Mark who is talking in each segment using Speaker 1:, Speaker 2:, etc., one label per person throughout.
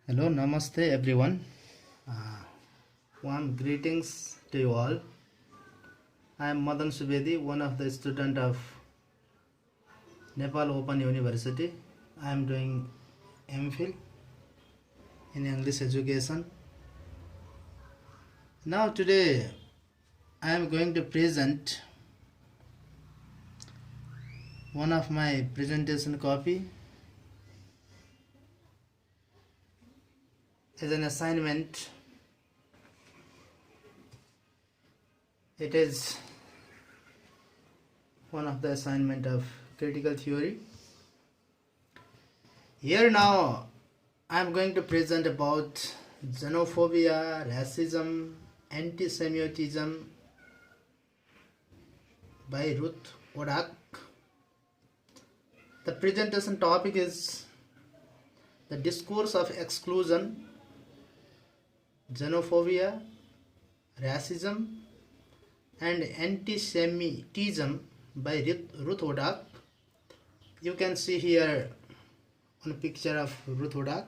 Speaker 1: Hello, namaste everyone. Warm greetings to you all. I am Madan Subedi, one of the student of Nepal Open University. I am doing MPhil in English education. Now today I am going to present one of my presentation copy as an assignment. It is one of the assignment of critical theory. Here now I am going to present about xenophobia, racism, anti-Semitism by Ruth Wodak. The presentation topic is the discourse of exclusion, xenophobia, racism and anti-Semitism by Ruth Wodak. You can see here one picture of Ruth Wodak.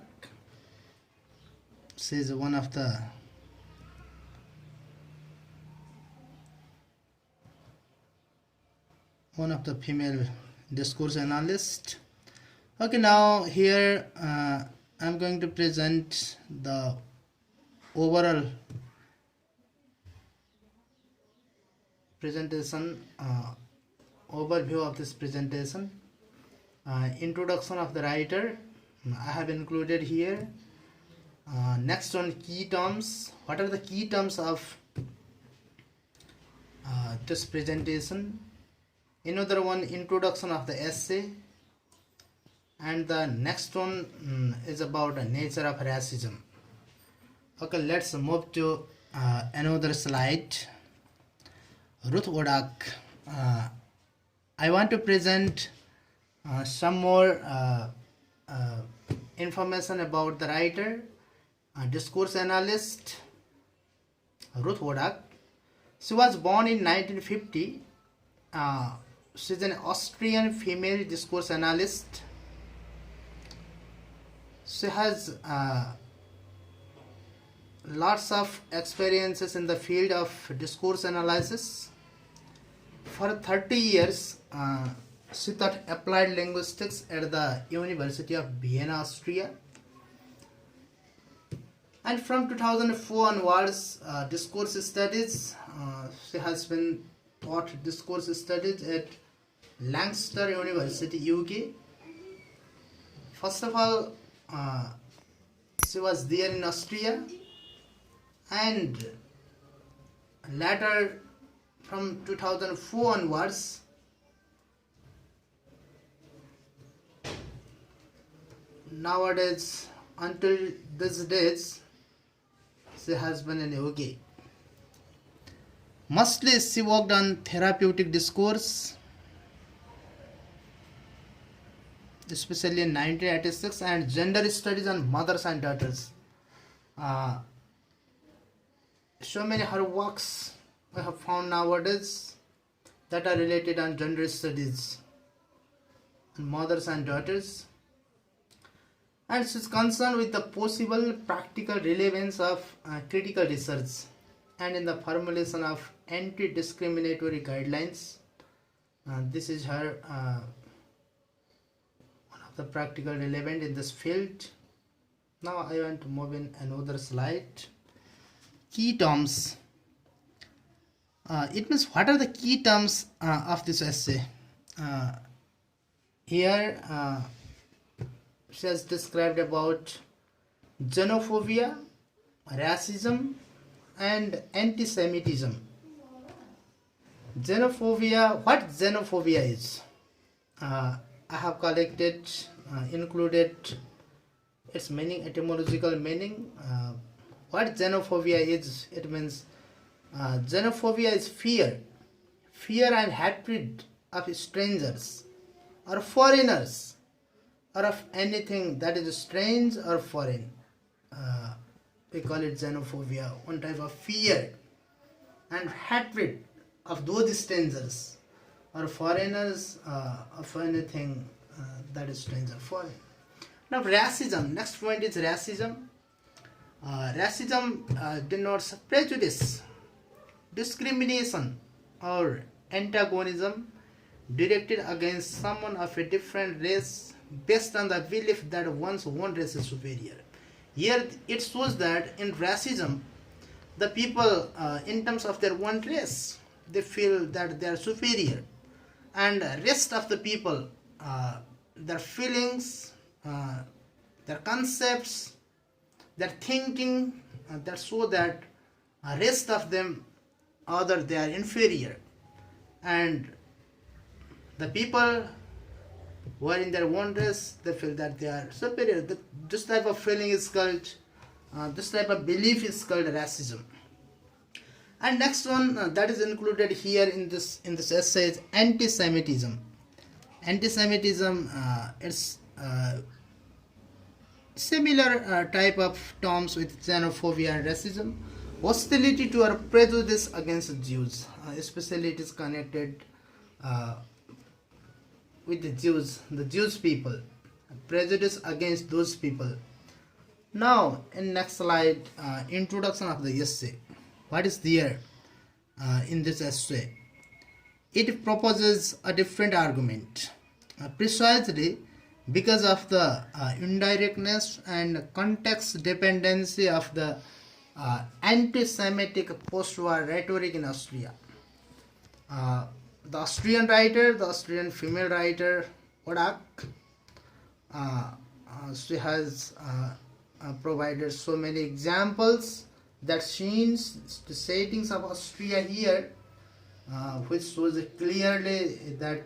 Speaker 1: She is one of the female discourse analyst. Okay, now here I'm going to present the overall presentation, overview of this presentation. Introduction of the writer I have included here. Next one, key terms. What are the key terms of this presentation? Another one, introduction of the essay. And the next one is about the nature of racism. Okay, let's move to another slide. Ruth Wodak. I want to present some more information about the writer, discourse analyst Ruth Wodak. She was born in 1950. She is an Austrian female discourse analyst. She has lots of experiences in the field of discourse analysis. For 30 years, she taught applied linguistics at the University of Vienna, Austria. And from 2004 onwards, discourse studies. She has been taught discourse studies at Lancaster University, UK. First of all, she was there in Austria, and later from 2004 onwards nowadays until these days she has been in UK. Mostly she worked on therapeutic discourse, especially in 1986, and gender studies on mothers and daughters. So many her works I have found nowadays that are related on gender studies and mothers and daughters, and she is concerned with the possible practical relevance of critical research and in the formulation of anti-discriminatory guidelines. This is her one of the practical relevant in this field. Now I want to move in another slide. Key terms. It means what are the key terms of this essay? Here she has described about xenophobia, racism and anti-Semitism. Xenophobia, what xenophobia is? I have collected, included its meaning, etymological meaning. What xenophobia is? It means xenophobia is fear and hatred of strangers or foreigners or of anything that is strange or foreign. We call it xenophobia, one type of fear and hatred of those strangers or foreigners of anything that is strange or foreign. Now racism, next point is racism. Racism denotes prejudice, discrimination, or antagonism directed against someone of a different race based on the belief that one's own race is superior. Here it shows that in racism, the people, in terms of their own race, they feel that they are superior, and the rest of the people, their feelings, their concepts, their thinking, that show that rest of them, other they are inferior, and the people who are in their own race, they feel that they are superior. This type of feeling is called, this type of belief is called racism. And next one that is included here in this essay is anti-Semitism. Anti-Semitism is similar type of terms with xenophobia and racism. Hostility to or prejudice against Jews, especially it is connected with the Jewish people, prejudice against those people. Now, in next slide, introduction of the essay. What is there in this essay? It proposes a different argument, precisely because of the indirectness and context dependency of the anti-Semitic post-war rhetoric in Austria. The Austrian writer, the Austrian female writer, Odak, she has provided so many examples that scenes, the settings of Austria here, which shows clearly that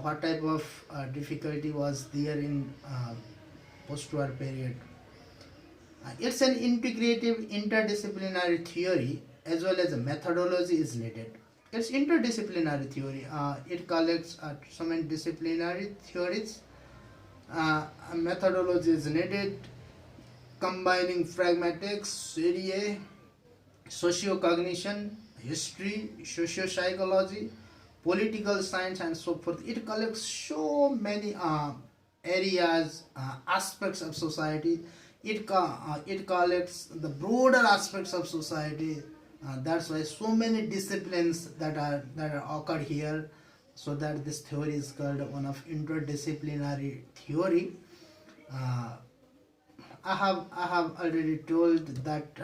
Speaker 1: what type of difficulty was there in post-war period. It's an integrative interdisciplinary theory as well as a methodology is needed. It's interdisciplinary theory. It collects so many disciplinary theories. A methodology is needed, combining pragmatics, theory, socio-cognition, history, socio-psychology, political science, and so forth. It collects so many areas, aspects of society. It collects the broader aspects of society. That's why so many disciplines that are occurred here. So that this theory is called one of interdisciplinary theory. I have already told that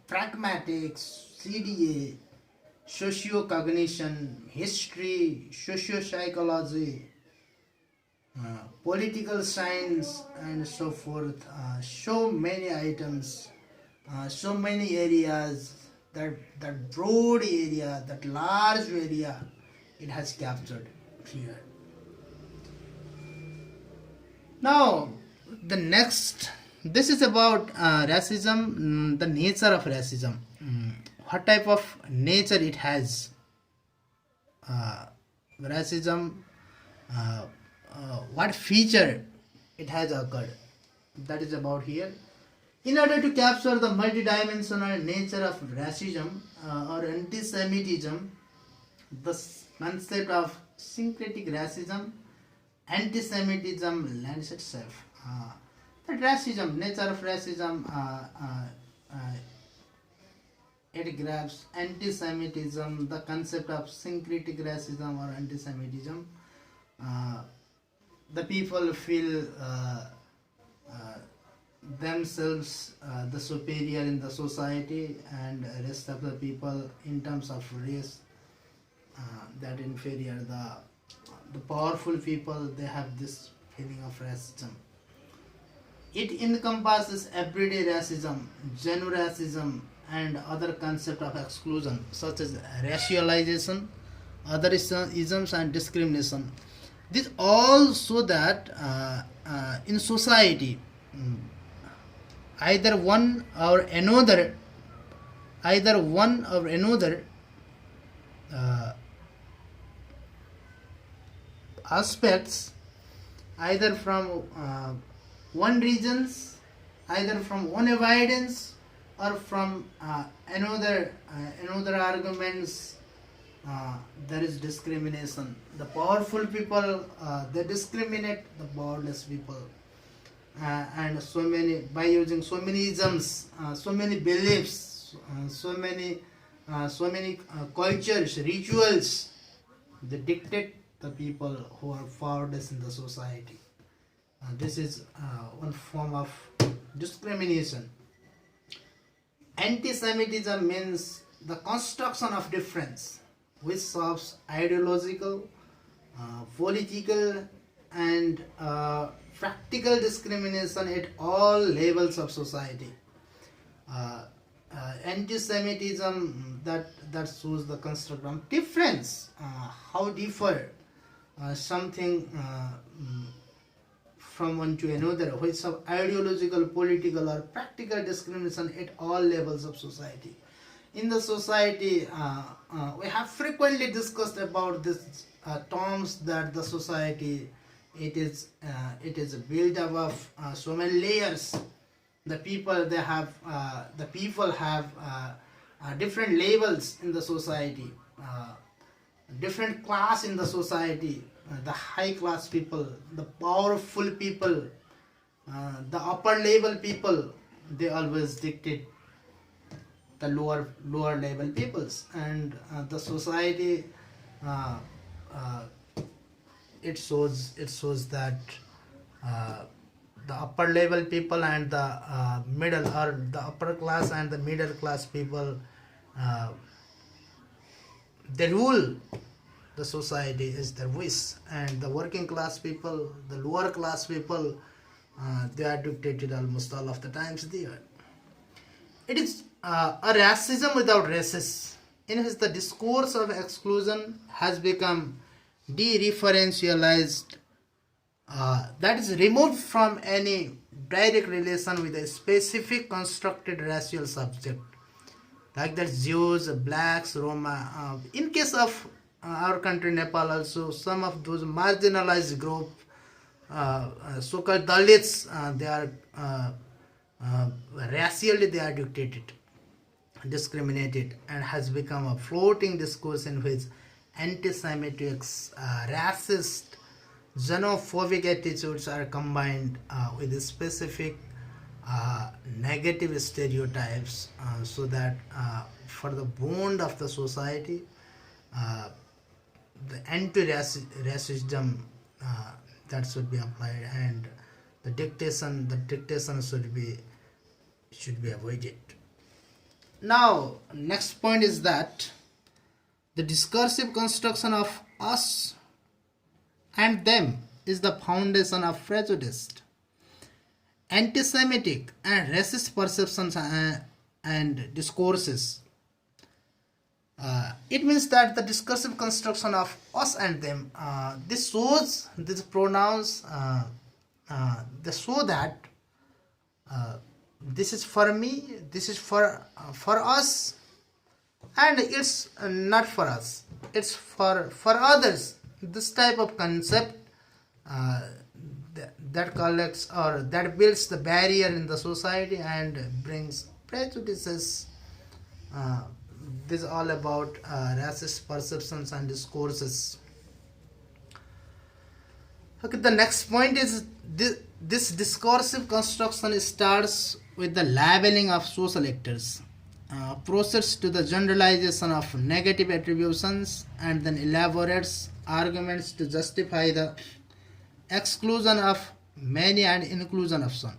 Speaker 1: pragmatics, CDA, socio-cognition, history, socio-psychology, political science, and so forth. So many items, so many areas, that broad area, that large area, it has captured here. Now, the next, this is about racism, the nature of racism, what type of nature it has. Racism, what feature it has occurred, that is about here. In order to capture the multidimensional nature of racism or anti-Semitism, the concept of syncretic racism, anti-Semitism lends itself. That racism, nature of racism, it grabs anti-Semitism, the concept of syncretic racism or anti-Semitism. The people feel themselves the superior in the society, and rest of the people in terms of race, that inferior. The powerful people, they have this feeling of racism. It encompasses everyday racism, genuine racism, and other concepts of exclusion such as racialization, other isms, and discrimination. This all show that in society, either one or another aspects, either from one regions, either from one evidence, or from another arguments, there is discrimination. The powerful people, they discriminate the powerless people. and so many, by using so many isms, so many beliefs, so many cultures, rituals, they dictate the people who are powerless in the society. This is one form of discrimination. Anti-Semitism means the construction of difference, which serves ideological, political, and practical discrimination at all levels of society. Anti-Semitism that shows the construct of difference, how differ something from one to another, which of ideological, political, or practical discrimination at all levels of society. In the society, we have frequently discussed about these terms that the society, it is built up of so many layers. The people have different levels in the society, different class in the society. The high class people, the powerful people, the upper level people, they always dictate the lower level peoples. And the society, it shows that the upper level people and the middle, or the upper class and the middle class people, they rule the society is their wish, and the working class people, the lower class people, they are dictated almost all of the times there. It is a racism without racists, in which the discourse of exclusion has become dereferentialized, that is removed from any direct relation with a specific constructed racial subject, like the Jews, blacks, Roma. In case of our country, Nepal, also some of those marginalized group, so-called Dalits, they are racially they are dictated, discriminated, and has become a floating discourse in which anti-Semitic, racist, xenophobic attitudes are combined with specific negative stereotypes, so that for the bond of the society, the anti-racism that should be applied, and the dictation should be avoided. Now, next point is that the discursive construction of us and them is the foundation of prejudice, anti-Semitic and racist perceptions and discourses. It means that the discursive construction of us and them, this shows, these pronouns, they show that this is for me, this is for us, and it's not for us, it's for others. This type of concept that collects, or that builds the barrier in the society and brings prejudices. This is all about racist perceptions and discourses. Okay, the next point is this discursive construction starts with the labeling of social actors, proceeds to the generalization of negative attributions, and then elaborates arguments to justify the exclusion of many and inclusion of some.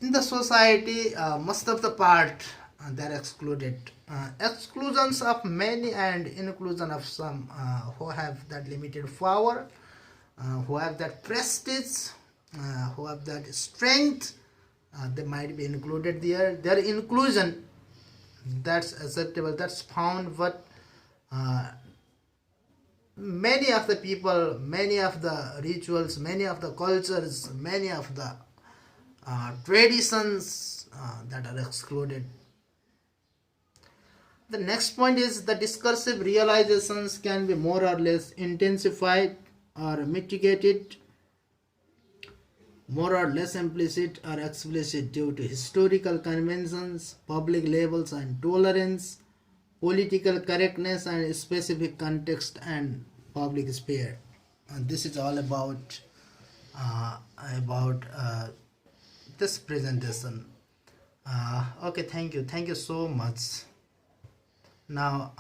Speaker 1: In the society, most of the part, they are excluded. Exclusions of many and inclusion of some, who have that limited power, who have that prestige, who have that strength, they might be included there. Their inclusion, that's acceptable, that's found, but many of the people, many of the rituals, many of the cultures, many of the traditions that are excluded. The next point is the discursive realizations can be more or less intensified or mitigated, more or less implicit or explicit, due to historical conventions, public labels and tolerance, political correctness, and specific context and public sphere. And this is all about about this presentation. Okay, thank you so much. Now